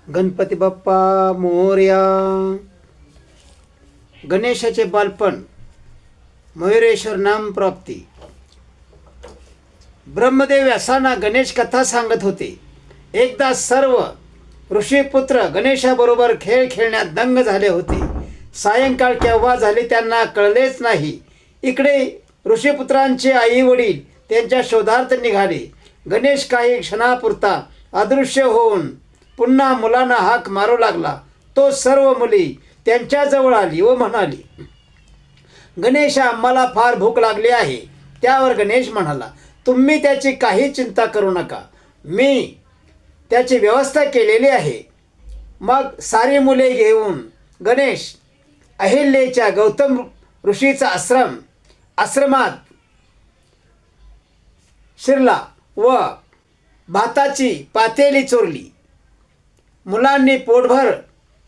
गणपती बाप्पा मोरया. गणेशाचे बालपण. मयुरेश्वर नाम प्राप्ती. ब्रह्मदेव व्यासांना गणेश कथा सांगत होते. एकदा सर्व ऋषीपुत्र गणेशाबरोबर खेळ खेळण्यात दंग झाले होते. सायंकाळ केव्हा झाली त्यांना कळलेच नाही. इकडे ऋषीपुत्रांचे आई वडील त्यांच्या शोधार्थ निघाले. गणेश काही क्षणापुरता अदृश्य होऊन पुन्हा मुलांना हाक मारू लागला. तो सर्व मुली त्यांच्याजवळ आली व म्हणाली, गणेशा, आम्हाला फार भूक लागली आहे. त्यावर गणेश म्हणाला, तुम्ही त्याची काही चिंता करू नका, मी त्याची व्यवस्था केलेली आहे. मग सारी मुले घेऊन गणेश अहिल्याच्या गौतम ऋषीचा आश्रमात शिरला व भाताची पातेली चोरली. मुलांनी पोटभर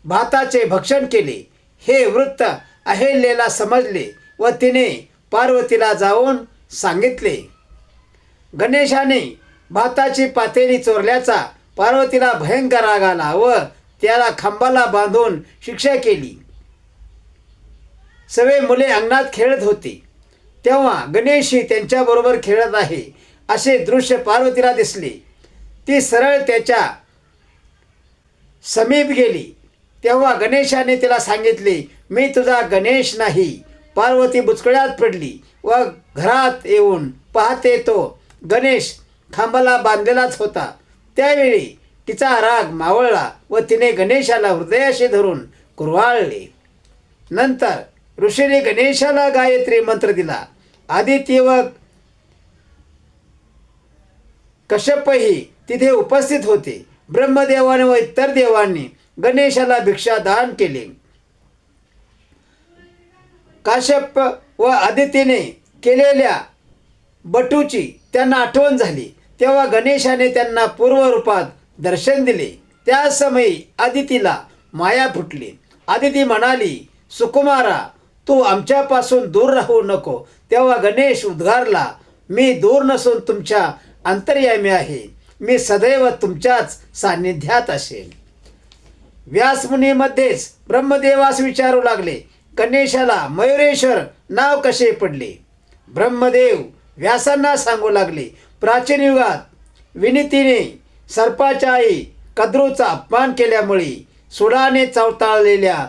भाताचे भक्षण केले. हे वृत्त अहिल्याला समजले व तिने पार्वतीला जाऊन सांगितले. गणेशाने भाताची पातेली चोरल्याचा पार्वतीला भयंकर राग आला व त्याला खांबाला बांधून शिक्षा केली. सगळे मुले अंगणात खेळत होते तेव्हा गणेशही त्यांच्याबरोबर खेळत आहे असे दृश्य पार्वतीला दिसले. ती सरळ त्याच्या समीप गेली. तेव्हा गणेशाने तिला सांगितले, मी तुझा गणेश नाही. पार्वती बुचकळ्यात पडली व घरात येऊन पाहते तो गणेश खांबाला बांधलेलाच होता. त्यावेळी तिचा राग मावळला व तिने गणेशाला हृदयाशी धरून कुरवाळले. नंतर ऋषीने गणेशाला गायत्री मंत्र दिला. आदित्य व कश्यपही तिथे उपस्थित होते. ब्रह्मदेवाने व इतर देवांनी गणेशाला भिक्षादान केले. काश्यप व आदित्यने केलेल्या बटूची त्यांना आठवण झाली. तेव्हा गणेशाने त्यांना पूर्वरूपात दर्शन दिले. त्या समयी आदितीला माया फुटली. आदिती म्हणाली, सुकुमारा, तू आमच्यापासून दूर राहू नको. तेव्हा गणेश उद्गारला, मी दूर नसून तुमच्या अंतर्यामी आहे. मी सदैव तुमच्याच सान्निध्यात असेल. व्यासमुनीमध्येच ब्रह्मदेवास विचारू लागले, गणेशाला मयुरेश्वर नाव कसे पडले. ब्रह्मदेव व्यासांना सांगू लागले, प्राचीन युगात विनीतीने सर्पाच्या आई कद्रूचा अपमान केल्यामुळे सुडाने चवताळलेल्या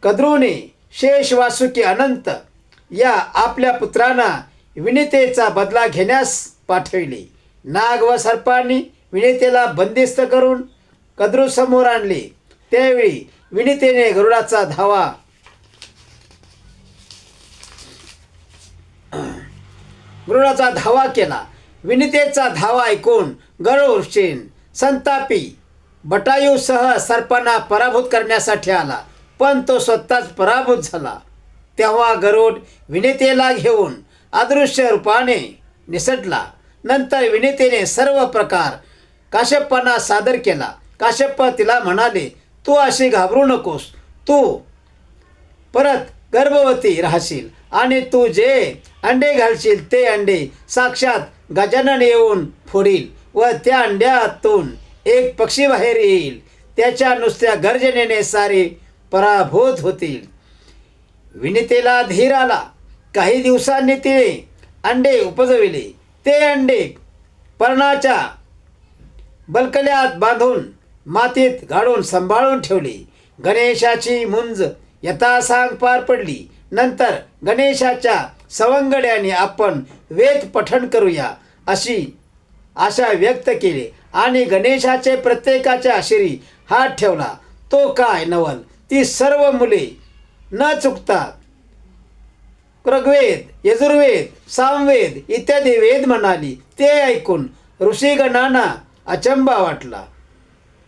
कद्रूने शेष वासुकी अनंत या आपल्या पुत्रांना विनीतेचा बदला घेण्यास पाठविले. नाग व सर्पांनी विनीतेला बंदिस्त करून कद्रूसमोर आणले. त्यावेळी विनीतेने गरुडाचा धावा केला. विनीतेचा धावा ऐकून गरुड संतापी बटायूसह सर्पांना पराभूत करण्यासाठी आला, पण तो स्वतःच पराभूत झाला. तेव्हा गरुड विनीतेला घेऊन अदृश्य रूपाने निसटला. नंतर विनीतेने सर्व प्रकार काश्यपांना सादर केला. काश्यप तिला म्हणाले, तू अशी घाबरू नकोस. तू परत गर्भवती राहशील आणि तू जे अंडे घालशील ते अंडे साक्षात गजानन येऊन फोडील व त्या अंड्यातून एक पक्षी बाहेर येईल. त्याच्या नुसत्या गर्जनेने सारे पराभूत होतील. विनीतेला धीर आला. काही दिवसांनी तिने अंडे उपजविले. ते अंडे पर्णाच्या बलकल्यात बांधून मातीत गाडून सांभाळून ठेवले. गणेशाची मुंज यथासांग पार पडली. नंतर गणेशाच्या सवंगड्याने आपण वेद पठण करूया अशी आशा व्यक्त केली आणि गणेशाचे प्रत्येकाच्या शिरी हात ठेवला. तो काय नवल, ती सर्व मुले न चुकता ऋग्वेद, यजुर्वेद, सामवेद इत्यादी वेद म्हणाली. ते ऐकून ऋषीगणांना अचंबा वाटला.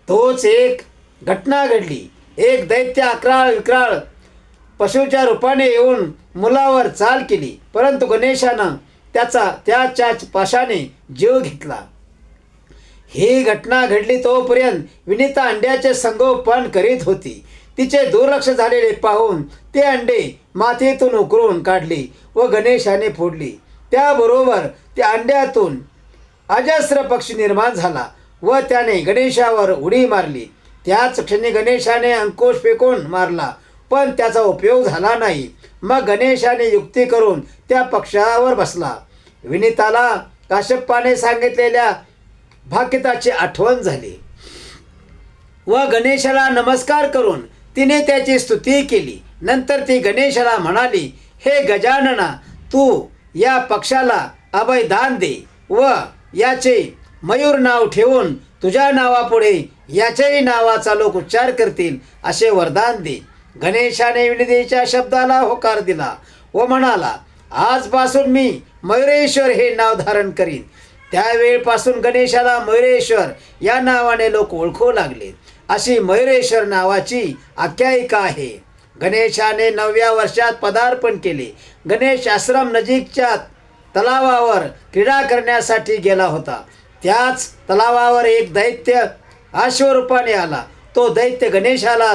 तोच एक घटना घडली. एक दैत्य अक्राळ विक्राळ पशुच्या रूपाने येऊन मुलावर चाल केली, परंतु गणेशानं त्याच्याच पाशाने जीव घेतला. ही घटना घडली तोपर्यंत विनीता अंड्याचे संगोपन करीत होती. तिचे दुर्लक्ष झालेले पाहून ते अंडे मातीतून उकरून काढली व गणेशाने फोडली. त्याबरोबर त्या अंड्यातून अजस्र पक्षी निर्माण झाला व त्याने गणेशावर उडी मारली. त्याच क्षणी गणेशाने अंकुश फेकून मारला, पण त्याचा उपयोग झाला नाही. मग गणेशाने युक्ती करून त्या पक्षावर बसला. विनीताला काश्यपाने सांगितलेल्या भाकिताची आठवण झाली व गणेशाला नमस्कार करून तिने त्याची स्तुती केली. नंतर ती गणेशाला म्हणाली, हे गजानना, तू या पक्षाला अभयदान दे व याचे मयूर नाव ठेवून तुझ्या नावापुढे याच्याही नावाचा लोक उच्चार करतील असे वरदान दे. गणेशाने विनितेच्या शब्दाला होकार दिला व म्हणाला, आजपासून मी मयुरेश्वर हे नाव धारण करीन. त्यावेळपासून गणेशाला मयुरेश्वर या नावाने लोक ओळखू लागले. अशी मयुरेश्वर नावाची आख्यायिका आहे. गणेशाने 9व्या वर्षात पदार्पण केले. गणेश आश्रम नजीकच्या तलावावर क्रीडा करण्यासाठी गेला होता. त्याच तलावावर एक दैत्य अश्वरूपाने आला. तो दैत्य गणेशाला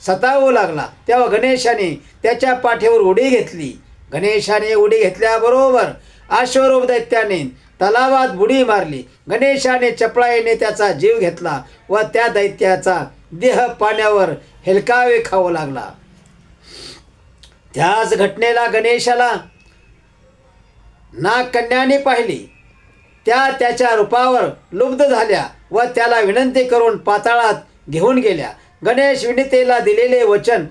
सतावू लागला. तेव्हा गणेशाने त्याच्या पाठीवर उडी घेतली. गणेशाने उडी घेतल्याबरोबर अश्वरूप दैत्याने तलावात बुडी मारली. गणेशाने चपळाईने त्याचा जीव घेतला व त्या दैत्याचा देह पाण्यावर हेलकावे खाऊ लागला. त्याच घटनेला गणेशाला नागकन्याने पाहिली. त्या त्याच्या रूपावर लुब्ध झाल्या व त्याला विनंती करून पाताळात घेऊन गेल्या. गणेश विनितेला दिलेले वचन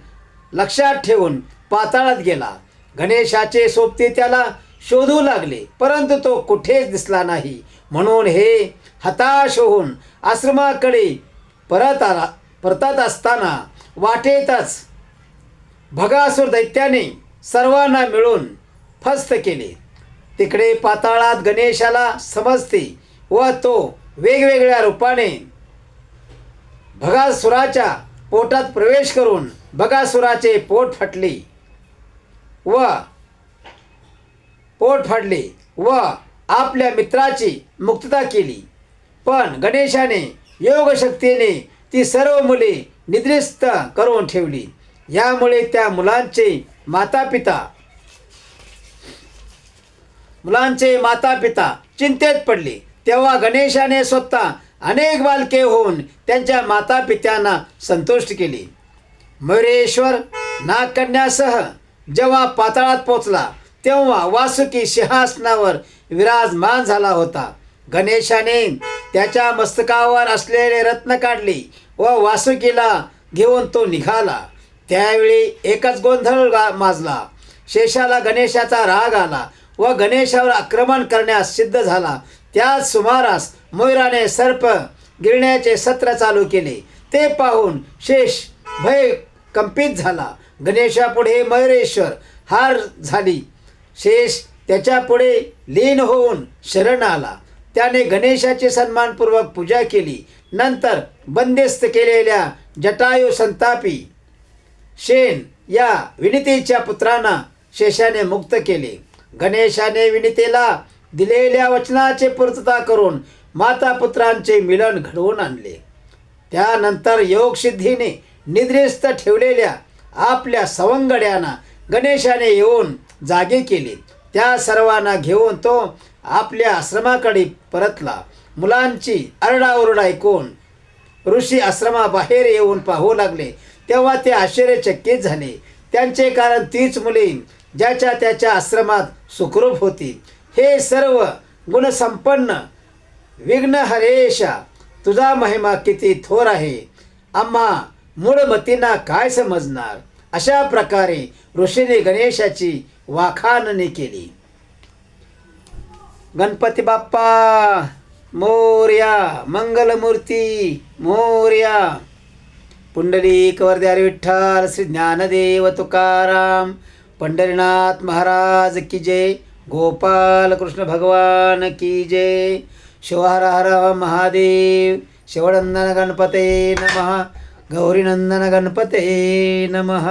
लक्षात ठेवून पाताळात गेला. गणेशाचे सोबती त्याला शोधू लागले, परंतु तो कुठेच दिसला नाही. म्हणून हे हताश होऊन आश्रमाकडे परतत असताना वाटेतच भगासूर दैत्याने सर्वांना मिळून फस्त केले. तिकडे पाताळात गणेशाला समजते व तो वेगवेगळ्या रूपाने भगासुराच्या पोटात प्रवेश करून भगासुराचे पोट फाडले व आपल्या मित्राची मुक्तता केली. पण गणेशाने योगशक्तीने ती सर्व मुले निद्रिस्त करून ठेवली. यामुळे त्या मुलांचे मातापिता चिंतेत पडले. तेव्हा गणेशाने स्वतः अनेक बालके होऊन त्यांच्या मातापित्यांना संतुष्ट केले. मयुरेश्वर नागकन्यासह जेव्हा पाताळात पोचला तेव्हा वासुकी सिंहासनावर विराजमान झाला होता. गणेशाने त्याच्या मस्तकावर असलेले रत्न काढले व वासुकीला घेऊन तो निघाला. त्यावेळी एकच गोंधळ माजला. शेषाला गणेशाचा राग आला व गणेशावर आक्रमण करण्यास सिद्ध झाला. त्याच सुमारास मयुराने सर्प गिळण्याचे सत्र चालू केले. ते पाहून शेष भयकंपित झाला. गणेशापुढे मयुरेश्वर हार झाली. शेष त्याच्या पुढे लीन होऊन शरण आला. त्याने गणेशाची सन्मानपूर्वक पूजा केली. नंतर बंदिस्त केलेल्या जटायू संतापी शेन या विनितेच्या पुत्रांना शेषाने मुक्त केले. गणेशाने विनितेला दिलेल्या वचनाची पूर्तता करून माता पुत्रांचे मिलन घडवून आणले. त्यानंतर योगसिद्धीने निद्रिस्त ठेवलेल्या आपल्या सवंगड्यांना गणेशाने येऊन जागे केले. त्या सर्वांना घेऊन तो आपल्या आश्रमाकडे परतला. मुलांची आरडाओरडा ऐकून ऋषी आश्रमाबाहेर येऊन पाहू लागले. तेव्हा ते आश्चर्यचकित झाले. त्यांचे कारण तीच मुले ज्याच्या त्याच्या आश्रमात सुखरूप होती. हे सर्व गुणसंपन्न विघ्नहरेशा, तुझा महिमा किती थोर आहे, आम्हा मूढमतींना काय समजणार. अशा प्रकारे ऋषीने गणेशाची वाखाणणी केली. गणपती बाप्पा मोरया, मंगलमूर्ती मोरया. पुंडलिक वरदारी विठ्ठल, श्री ज्ञानदेव तुकाराम, पंढरीनाथ महाराज की जय. गोपाल कृष्ण भगवान की जय. शिव हर हर महादेव. शिवनंदन गणपते नमः. गौरीनंदन गणपते नमः.